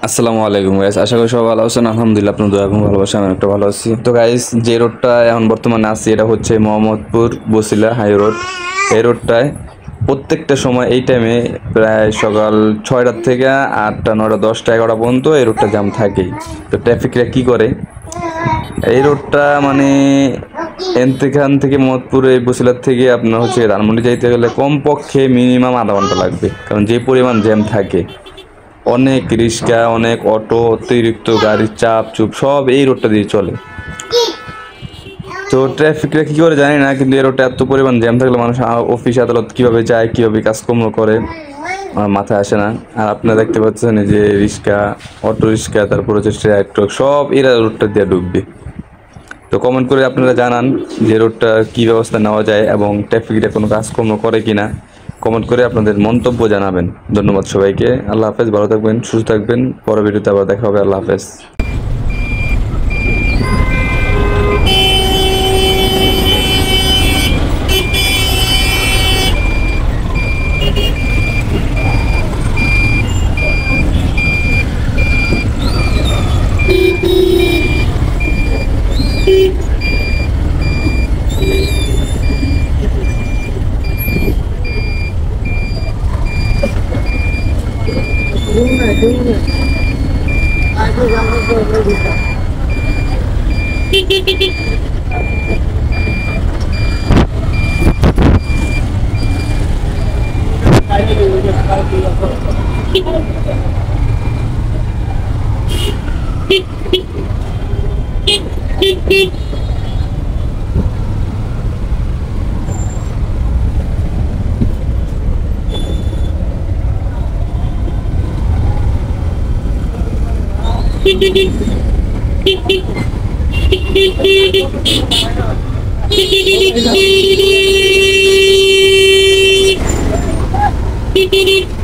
আসসালামু আলাইকুম গাইস, আশা করি সবাই ভালো আছেন। আলহামদুলিল্লাহ, আপনার দয়া এবং ভালোবাসা আমি একটা ভালো আছি। তো গাইস, যে রোডটা এখন বর্তমানে আছি এটা হচ্ছে মোহাম্মদপুর বসিলা হাই রোড। এই রোডটায় প্রত্যেকটা সময় এই টাইমে প্রায় সকাল 6টার থেকে 8টা 9টা 10টা 11টা পর্যন্ত এই রোডটা জ্যাম থাকেই। তো ট্রাফিকরা কি করে, এই রোডটা মানে এখান থেকে মোহাম্মদপুর এই বসিলার থেকে আপনার হচ্ছে ধানমন্ডি যাইতে গেলে কমপক্ষে মিনিমাম আধা ঘন্টা লাগবে, কারণ যে পরিমাণ জ্যাম থাকে। অনেক রিক্সা, অনেক অটো, অতিরিক্ত গাড়ির চাপ চুপ সব এই রোডটা দিয়ে চলে। তো ট্রাফিকরা কী করে জানি না, কিন্তু এই রোডটা এত পরিমাণ জ্যাম থাকলে মানুষ অফিস আদালত কীভাবে যায়, কীভাবে কাজকর্ম করে আমার মাথায় আসে না। আর আপনারা দেখতে পাচ্ছেন যে রিক্সা, অটো রিক্সা, তারপর হচ্ছে ট্রাক সব এরা রোডটা দিয়ে ঢুকবে। তো কমেন্ট করে আপনারা জানান যে রোডটা কী ব্যবস্থা নেওয়া যায় এবং ট্রাফিকরা কোনো কাজকর্ম করে কি না। কমেন্ট করে আপনাদের মন্তব্য জানাবেন। ধন্যবাদ সবাইকে। আল্লাহ হাফেজ, ভালো থাকবেন, সুস্থ থাকবেন। পরের ভিডিওতে আবার দেখা হবে। আল্লাহ হাফেজ। Beep beep beep.